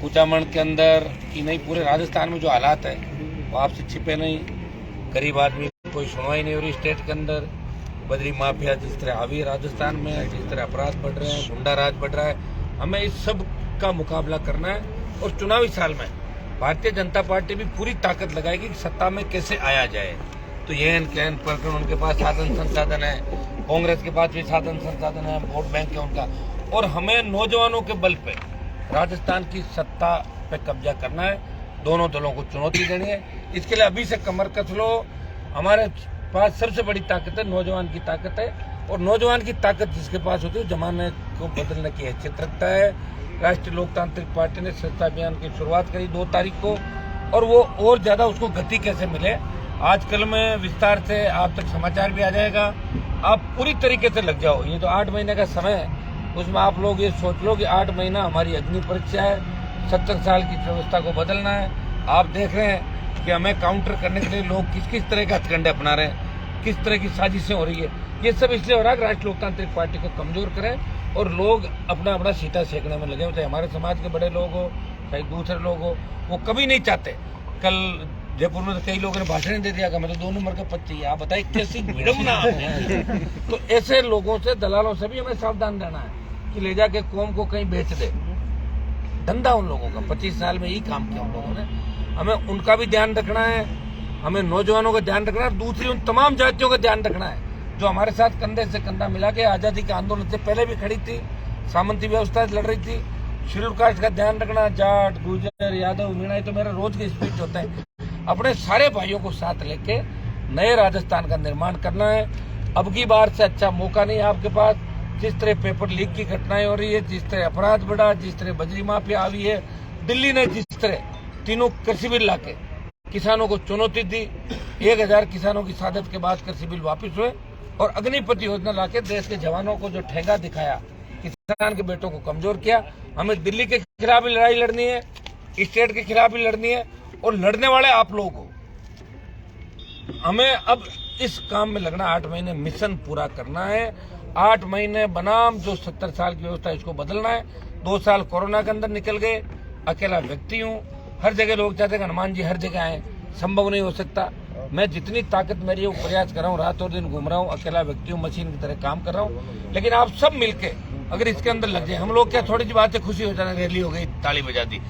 कुचामण के अंदर कि नहीं पूरे राजस्थान में जो हालात है वो आपसे छिपे नहीं। गरीब आदमी कोई सुनवाई नहीं हो रही स्टेट के अंदर। बजरी माफिया जिस तरह हावी है राजस्थान में, जिस तरह अपराध बढ़ रहे हैं, गुंडा राज बढ़ रहा है, हमें इस सब का मुकाबला करना है। और चुनावी साल में भारतीय जनता पार्टी भी पूरी ताकत लगाएगी कि सत्ता में कैसे आया जाए। तो ये कैन प्रकरण उनके पास साधन संसाधन है, कांग्रेस के पास भी साधन संसाधन है, वोट बैंक है उनका। और हमें नौजवानों के बल पे राजस्थान की सत्ता पे कब्जा करना है। दोनों दलों को चुनौती देनी है। इसके लिए अभी से कमर कस लो। हमारे पास सबसे बड़ी ताकत है नौजवान की ताकत है। और नौजवान की ताकत जिसके पास होती है जमाने को बदलने की हैसियत रखता है। राष्ट्रीय लोकतांत्रिक पार्टी ने स्वच्छता अभियान की शुरुआत करी 2 तारीख को, और वो और ज्यादा उसको गति कैसे मिले आजकल में विस्तार से आप तक समाचार भी आ जाएगा। आप पूरी तरीके से लग जाओ। ये तो 8 महीने का समय है, उसमें आप लोग ये सोच लो कि 8 महीना हमारी अग्नि परीक्षा है। 70 साल की व्यवस्था को बदलना है। आप देख रहे हैं कि हमें काउंटर करने के लिए लोग किस किस तरह के हथकंडे अपना रहे हैं, किस तरह की साजिशें हो रही है। ये सब इसलिए हो रहा है कि राष्ट्रीय लोकतांत्रिक पार्टी को कमजोर करें और लोग अपना अपना सीटा सेकने में लगे। चाहे हमारे समाज के बड़े लोग हो, चाहे दूसरे लोग हो, वो कभी नहीं चाहते। कल जयपुर में तो कई लोगों ने भाषण दे दिया कि मैं तो 2 नंबर का पद चाहिए। आप बताइए कैसी विडम्बना है। तो ऐसे लोगों से, दलालों से भी हमें सावधान रहना है कि ले जाके कौम को कहीं बेच दे। धंधा उन लोगों का 25 साल में ही काम किया उन लोगों ने। हमें उनका भी ध्यान रखना है, हमें नौजवानों का ध्यान रखना है, दूसरी उन तमाम जातियों का ध्यान रखना है जो हमारे साथ कंधे से कंधा मिला के आजादी के आंदोलन से पहले भी खड़ी थी, सामंती व्यवस्था से लड़ रही थी। शेड्यूल कास्ट का ध्यान रखना। जाट, गुर्जर, यादव, मीणा, तो मेरा रोज के स्पीच होते हैं। अपने सारे भाइयों को साथ लेके नए राजस्थान का निर्माण करना है। अब की बार से अच्छा मौका नहीं है आपके पास। जिस तरह पेपर लीक की घटनाएं हो रही है, जिस तरह अपराध बढ़ा, जिस तरह बजरी माफिया आई है, दिल्ली ने जिस तरह 3 कृषि बिल लाके किसानों को चुनौती दी, 1000 किसानों की शहादत के बाद कृषि बिल वापिस हुए, और अग्निपथ योजना लाके देश के जवानों को जो ठेंगा दिखाया, किसान के बेटों को कमजोर किया। हमें दिल्ली के खिलाफ भी लड़ाई लड़नी है, स्टेट के खिलाफ भी लड़नी है, और लड़ने वाले आप लोग हो। हमें अब इस काम में लगना, 8 महीने मिशन पूरा करना है। 8 महीने बनाम जो 70 साल की व्यवस्था इसको बदलना है। 2 साल कोरोना के अंदर निकल गए। अकेला व्यक्ति हूँ, हर जगह लोग चाहते हैं हनुमान जी हर जगह आए, संभव नहीं हो सकता। मैं जितनी ताकत मेरी है वो प्रयास कर रहा हूँ, रात और दिन घूम रहा हूँ, अकेला व्यक्ति हूँ, मशीन की तरह काम कर रहा हूँ। लेकिन आप सब मिलके अगर इसके अंदर लग जाए, हम लोग क्या थोड़ी सी बात से खुशी हो जाना, रैली हो गई, ताली बजा दी।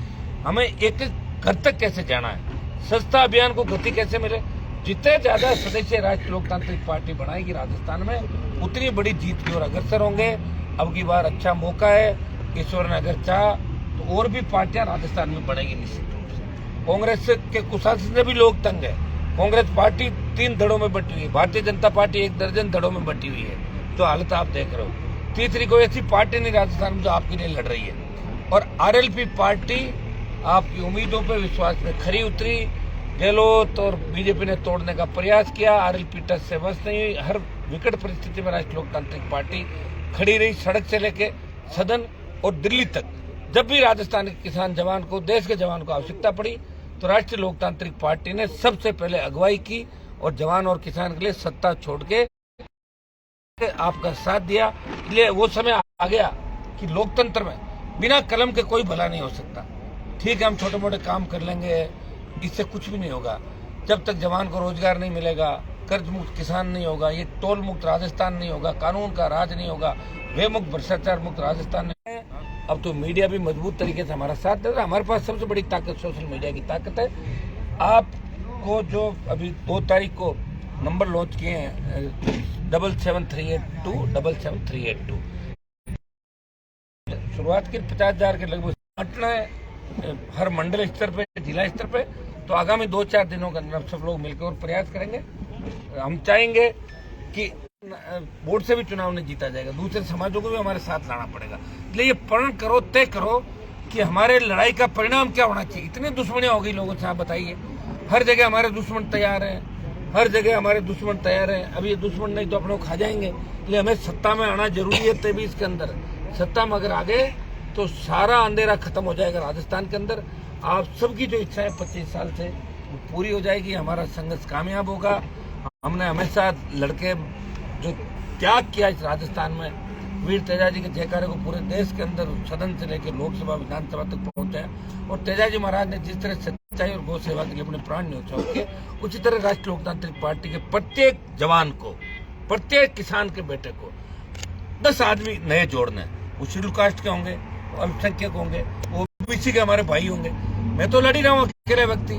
हमें एक घर तक कैसे जाना है, स्वच्छता अभियान को गति कैसे मिले। जितने ज्यादा सदस्य राष्ट्रीय लोकतांत्रिक पार्टी बनाएगी राजस्थान में, उतनी बड़ी जीत की ओर अग्रसर होंगे। अब की बार अच्छा मौका है। ईश्वर ने अगर चाहा तो और भी पार्टियां राजस्थान में बढ़ेगी निश्चित रूप से। कांग्रेस के कुशासन से भी लोग तंग है। कांग्रेस पार्टी 3 धड़ों में बटी हुई है, भारतीय जनता पार्टी 1 दर्जन धड़ों में बटी हुई है। तो हालत आप देख रहे हो। तीसरी कोई ऐसी पार्टी नहीं राजस्थान में जो आपके लिए लड़ रही है। और आरएलपी पार्टी आपकी उम्मीदों पर विश्वास में खरी उतरी। गहलोत और बीजेपी ने तोड़ने का प्रयास किया, आरएलपी टच से बस नहीं हुई। हर विकट परिस्थिति में राष्ट्रीय लोकतांत्रिक पार्टी खड़ी रही, सड़क से लेके सदन और दिल्ली तक। जब भी राजस्थान के किसान जवान को, देश के जवान को आवश्यकता पड़ी, तो राष्ट्रीय लोकतांत्रिक पार्टी ने सबसे पहले अगुवाई की और जवान और किसान के लिए सत्ता छोड़ के आपका साथ दिया। इसलिए वो समय आ गया कि लोकतंत्र में बिना कलम के कोई भला नहीं हो सकता। ठीक है, हम छोटे मोटे काम कर लेंगे, इससे कुछ भी नहीं होगा। जब तक जवान को रोजगार नहीं मिलेगा, कर्ज मुक्त किसान नहीं होगा, ये टोल मुक्त राजस्थान नहीं होगा, कानून का राज नहीं होगा, व्यय मुक्त, भ्रष्टाचार मुक्त राजस्थान नहीं है। अब तो मीडिया भी मजबूत तरीके से हमारा साथ दे रहा है। हमारे पास सबसे बड़ी ताकत सोशल मीडिया की ताकत है। आपको जो अभी 2 तारीख को नंबर लॉन्च किए हैं 77382 77382, शुरुआत की 50,000 के लगभग बांटना है हर मंडल स्तर पे, जिला स्तर पे। तो आगामी 2-4 दिनों के अंदर सब लोग मिलकर और प्रयास करेंगे। हम चाहेंगे कि वोट से भी चुनाव नहीं जीता जाएगा, दूसरे समाजों को भी हमारे साथ लाना पड़ेगा। इसलिए ये प्रण करो, तय करो कि हमारे लड़ाई का परिणाम क्या होना चाहिए। इतनी दुश्मनियां हो गई लोगों से, आप बताइए। हर जगह हमारे दुश्मन तैयार हैं, हर जगह हमारे दुश्मन तैयार हैं। अब ये दुश्मन नहीं तो अपने को खा जाएंगे। इसलिए हमें सत्ता में आना जरूरी है। 23 के अंदर सत्ता में अगर आ गए तो सारा अंधेरा खत्म हो जाएगा राजस्थान के अंदर। आप सबकी जो इच्छा है 25 साल से पूरी हो जाएगी। हमारा संघर्ष कामयाब होगा। हमने हमेशा लड़के जो त्याग किया इस राजस्थान में, वीर तेजाजी के जयकारे को पूरे देश के अंदर सदन से लेकर लोकसभा विधानसभा तक पहुंचाया। और तेजाजी महाराज ने जिस तरह सच्चाई और गौ सेवा के लिए अपने प्राण न्यौछावर किए, उसी तरह राष्ट्रीय लोकतांत्रिक पार्टी के प्रत्येक जवान को, प्रत्येक किसान के बेटे को 10 आदमी नए जोड़ने। वो शेड्यूल कास्ट के होंगे, वो अल्पसंख्यक होंगे, वो ओबीसी के हमारे भाई होंगे। मैं तो लड़ ही रहा हूँ अकेले व्यक्ति,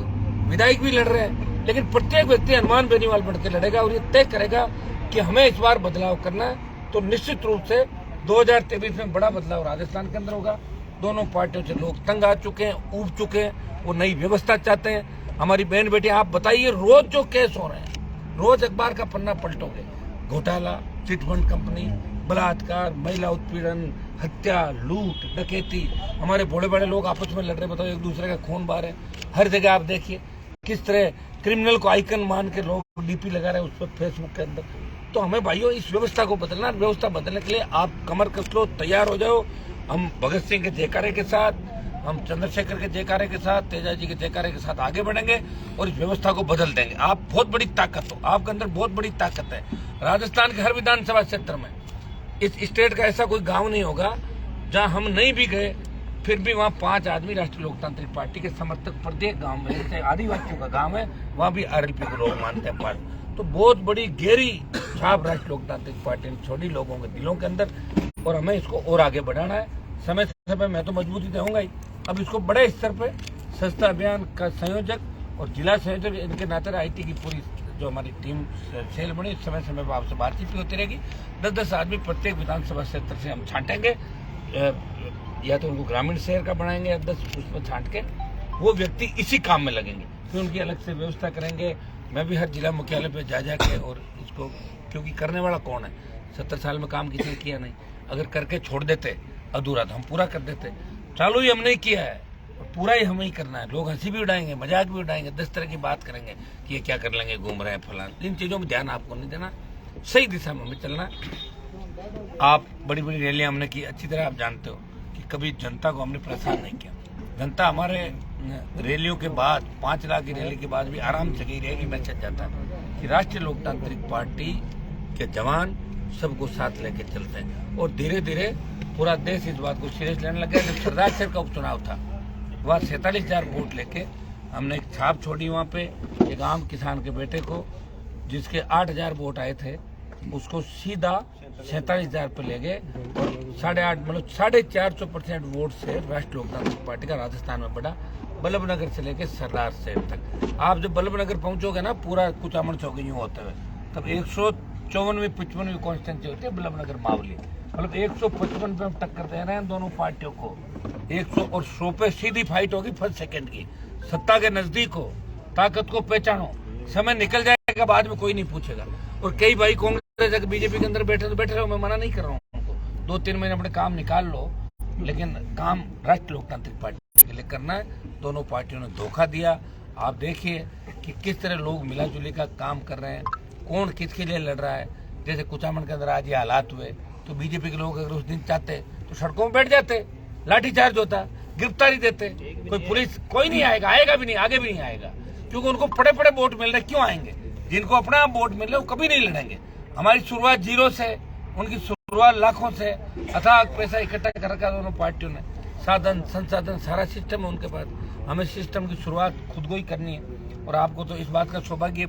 विधायक भी लड़ रहे हैं, लेकिन प्रत्येक व्यक्ति हनुमान बेनीवाल बढ़ के लड़ेगा और ये तय करेगा कि हमें इस बार बदलाव करना है। तो निश्चित रूप से 2023 में बड़ा बदलाव राजस्थान के अंदर होगा। दोनों पार्टियों से लोग तंग आ चुके हैं, ऊब चुके हैं, वो नई व्यवस्था चाहते हैं। हमारी बहन बेटी, आप बताइए, रोज जो केस हो रहे हैं, रोज अखबार का पन्ना पलटोगे, घोटाला, चिटफंड कंपनी, बलात्कार, महिला उत्पीड़न, हत्या, लूट, डकैती, हमारे बड़े बड़े लोग आपस में लड़ रहे, बताओ, एक दूसरे का खून बहा रहे हैं। हर जगह आप देखिए किस तरह क्रिमिनल को आइकन मान के लोग डीपी लगा रहे हैं उस पर फेसबुक के अंदर। तो हमें भाइयों इस व्यवस्था को बदलना, व्यवस्था बदलने के लिए आप कमर कस लो, तैयार हो जाओ। हम भगत सिंह के जयकारे के साथ, हम चंद्रशेखर के जयकारे के साथ, तेजाजी के जयकारे के साथ आगे बढ़ेंगे और इस व्यवस्था को बदल देंगे। आप बहुत बड़ी ताकत हो, आपके अंदर बहुत बड़ी ताकत है। राजस्थान के हर विधानसभा क्षेत्र में, इस स्टेट का ऐसा कोई गांव नहीं होगा जहां हम नहीं भी गए फिर भी वहां 5 आदमी राष्ट्रीय लोकतांत्रिक पार्टी के समर्थक प्रत्येक गांव में, जैसे आदिवासियों का गांव है वहां भी आरएलपी को लोग मानते हैं पार्टी। तो बहुत बड़ी गहरी छाप राष्ट्रीय लोकतांत्रिक पार्टी ने छोड़ी लोगों के दिलों के अंदर, और हमें इसको और आगे बढ़ाना है। समय समय मैं तो मजबूती दूंगा ही। अब इसको बड़े स्तर पे स्वच्छता अभियान का संयोजक और जिला संयोजक, इनके नाते आईटी की पूरी जो हमारी टीम सेल बनी, समय समय पर आपसे बातचीत भी होती रहेगी। 10-10 आदमी प्रत्येक विधानसभा क्षेत्र से हम छांटेंगे, या तो उनको ग्रामीण शहर का बनाएंगे या 10 उसमें छांट के वो व्यक्ति इसी काम में लगेंगे, फिर उनकी अलग से व्यवस्था करेंगे। मैं भी हर जिला मुख्यालय पे जा के और इसको, क्योंकि करने वाला कौन है, 70 साल में काम किसी ने किया नहीं। अगर करके छोड़ देते अधूरा तो हम पूरा कर देते। चालू ही हमने किया है और पूरा ही हमें ही करना है। लोग हंसी भी उड़ाएंगे, मजाक भी उड़ाएंगे, 10 तरह की बात करेंगे कि ये क्या कर लेंगे, घूम रहे हैं फलान। इन चीजों में ध्यान आपको नहीं देना, सही दिशा में हमें चलना। आप बड़ी बड़ी रैलियां हमने की, अच्छी तरह आप जानते हो कि कभी जनता को हमने परेशान नहीं किया। जनता हमारे रैलियों के बाद, 5 लाख की रैली के बाद भी आराम से गई रहेगी। मैसेज जाता है कि राष्ट्रीय लोकतांत्रिक पार्टी के जवान सबको साथ लेके चलते हैं। और धीरे धीरे पूरा देश इस बात को सीरियस लेने लगा। जब सरदार शहर का उपचुनाव था, वहाँ 47,000 वोट लेके हमने एक छाप छोड़ी वहाँ पे। एक आम किसान के बेटे को, जिसके 8,000 वोट आए थे, उसको सीधा 47,000 पे ले गए और 8.5 मतलब 450% वोट से राष्ट्रीय लोकतांत्रिक पार्टी का राजस्थान में बढ़ा, बल्लभनगर से लेकर सरदार शहर तक। आप जब बल्लभनगर पहुंचोगे ना, पूरा कुचामन चौक यूं होते हुए, तब 154-55 कॉन्स्टिट्यूंसी होती है बल्लभनगर मावली। मतलब 155 पे हम टक्कर दे रहे हैं दोनों पार्टियों को। 100 और 100 पे सीधी फाइट होगी फर्स्ट सेकंड की। सत्ता के नजदीक हो, ताकत को पहचानो, समय निकल जाएगा, बाद में कोई नहीं पूछेगा। और कई भाई कांग्रेस बीजेपी के अंदर बैठे तो बैठे रहो, मैं मना नहीं कर रहा हूँ उनको, 2-3 महीने अपने काम निकाल लो, लेकिन काम राष्ट्रीय लोकतांत्रिक पार्टी के लिए करना है। दोनों पार्टियों ने धोखा दिया। आप देखिए कि किस तरह लोग मिलाजुली का काम कर रहे हैं, कौन किसके लिए लड़ रहा है। जैसे कुचामन के अंदर आज ये हालात हुए, तो बीजेपी के लोग अगर उस दिन चाहते तो सड़कों में बैठ जाते, लाठीचार्ज होता, गिरफ्तारी देते, कोई पुलिस कोई नहीं आएगा, आएगा भी नहीं, आगे भी नहीं आएगा, क्योंकि उनको पड़े पड़े वोट मिल रहे। क्यों आएंगे? जिनको अपना वोट मिल रहे वो कभी नहीं लड़ेंगे। हमारी शुरुआत 0 से, उनकी शुरुआत लाखों से, अथाक पैसा इकट्ठा कर रखा दोनों पार्टियों ने, साधन संसाधन सारा सिस्टम है उनके पास। हमें सिस्टम की शुरुआत खुद को ही करनी है। और आपको तो इस बात का सौभाग्य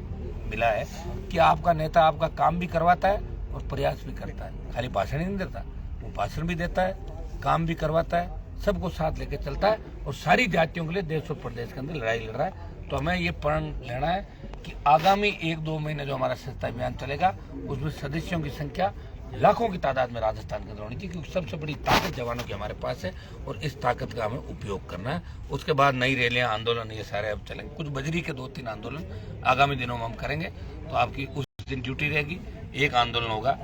मिला है कि आपका नेता आपका काम भी करवाता है और प्रयास भी करता है। खाली भाषण ही नहीं देता, वो भाषण भी देता है, काम भी करवाता है, सबको साथ लेके चलता है और सारी जातियों के लिए देश और प्रदेश के अंदर लड़ाई लड़ रहा है। तो हमें ये प्रण लेना है कि आगामी 1-2 महीने जो हमारा स्वच्छता अभियान चलेगा, उसमें सदस्यों की संख्या लाखों की तादाद में राजस्थान के अंदर होनी चाहिए, क्योंकि सबसे बड़ी ताकत जवानों की हमारे पास है और इस ताकत का हमें उपयोग करना है। उसके बाद नई रैलियां, आंदोलन, ये सारे अब चलेंगे। कुछ बजरी के 2-3 आंदोलन आगामी दिनों में हम करेंगे। तो आपकी उस दिन ड्यूटी रहेगी, एक आंदोलन होगा,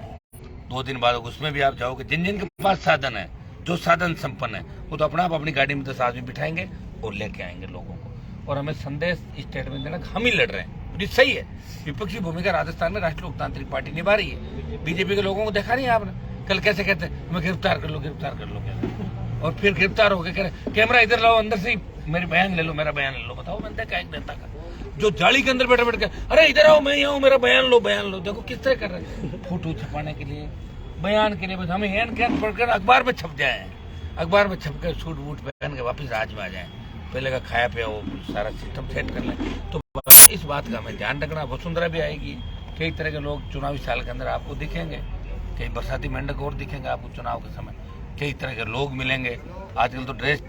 2 दिन बाद उसमें भी आप जाओगे। जिन जिन के पास साधन है, जो साधन संपन्न है, वो तो अपना आप अपनी गाड़ी में 10 आदमी बिठाएंगे और लेके आएंगे लोगों को। और हमें संदेश स्टेट में देना, हम ही लड़ रहे हैं, ये सही है। विपक्षी भूमिका राजस्थान में राष्ट्रीय लोकतांत्रिक पार्टी निभा रही है। बीजेपी के लोगों को देखा नहीं आपने, कल कैसे कहते हैं हमें गिरफ्तार कर लो, गिरफ्तार कर लो, कहते, और फिर गिरफ्तार होकर कह रहे कैमरा इधर लाओ, अंदर से मेरी बयान ले लो, मेरा बयान ले लो। बताओ बनता है क्या एक नेता का, जो जाली के अंदर बैठे बैठ के अरे इधर आओ, मैं यहाँ हूँ, मेरा बयान लो, बयान लो। देखो किस तरह कर रहे हैं, फोटो छपाने के लिए, बयान के लिए बस हमें हैंड कैन पढ़कर अखबार में छप जाए, अखबार में छप कर सूट वूट पहन के वापस राज में आ जाए, पहले का खाया पिया वो सारा सिस्टम सेट कर लें। तो इस बात का हमें ध्यान रखना। वसुंधरा भी आएगी, कई तरह के लोग चुनावी साल के अंदर आपको दिखेंगे, कई बरसाती मेंढक और दिखेंगे आपको चुनाव के समय, कई तरह के लोग मिलेंगे। आजकल तो ड्रेस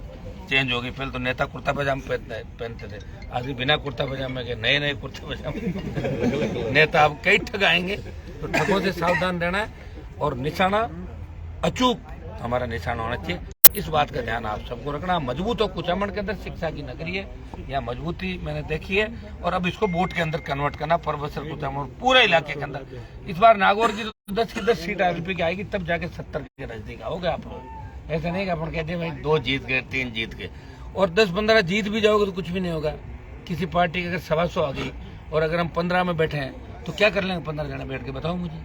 चेंज हो गई, पहले तो नेता कुर्ता पजामा पहनते थे, आजकल बिना कुर्ता पजामे के नए नए कुर्ते पजामे नेता अब कई ठग आएंगे। तो ठगों से सावधान रहना है और निशाना अचूक हमारा निशाना होना चाहिए। इस बात का ध्यान आप सबको रखना। मजबूत हो, कुचामन के अंदर शिक्षा की नगरी है, यहाँ मजबूती मैंने देखी है और अब इसको वोट के अंदर कन्वर्ट करना, परबसर कुचामन पूरे इलाके के अंदर। इस बार नागौर की 10 की 10 सीट आरएलपी की आएगी, तब जाके 70 के नजदीक आओगे आप लोग। ऐसा नहीं कि अपन कहते हैं भाई 2 जीत गए 3 जीत गए, और 10-15 जीत भी जाओगे तो कुछ भी नहीं होगा। किसी पार्टी की अगर 125 आ गई और अगर हम 15 में बैठे हैं तो क्या कर लेंगे 15 जने बैठ के, बताओ मुझे,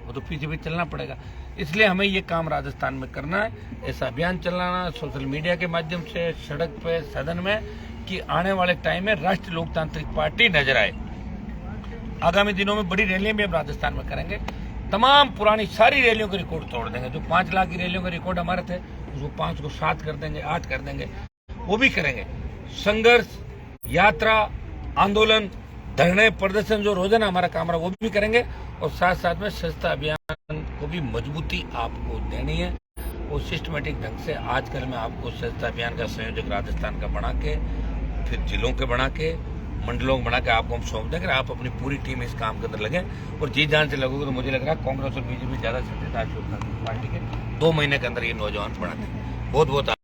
वो तो पीछे भी चलना पड़ेगा। इसलिए हमें ये काम राजस्थान में करना है, ऐसा अभियान चलाना सोशल मीडिया के माध्यम से, सड़क पे, सदन में, कि आने वाले टाइम में राष्ट्रीय लोकतांत्रिक पार्टी नजर आए। आगामी दिनों में बड़ी रैलियां भी हम राजस्थान में करेंगे, तमाम पुरानी सारी रैलियों के रिकॉर्ड तोड़ देंगे। जो 5 लाख की रैलियों के रिकॉर्ड हमारे थे उसको 5 को 7 कर देंगे, 8 कर देंगे, वो भी करेंगे। संघर्ष, यात्रा, आंदोलन, धरने, प्रदर्शन जो रोजाना हमारा काम रहा वो भी करेंगे, और साथ साथ में स्वच्छता अभियान को भी मजबूती आपको देनी है। वो सिस्टमेटिक ढंग से आजकल मैं आपको स्वच्छता अभियान का संयोजक राजस्थान का बना के, फिर जिलों के बना के, मंडलों को बना के आपको हम सौंप देंगे। आप अपनी पूरी टीम इस काम के अंदर लगे और जी जान से लगोगे तो मुझे लग रहा है कांग्रेस और बीजेपी ज्यादा सक्रियता पार्टी के 2 महीने के अंदर ये नौजवान बढ़ाते हैं। बहुत बहुत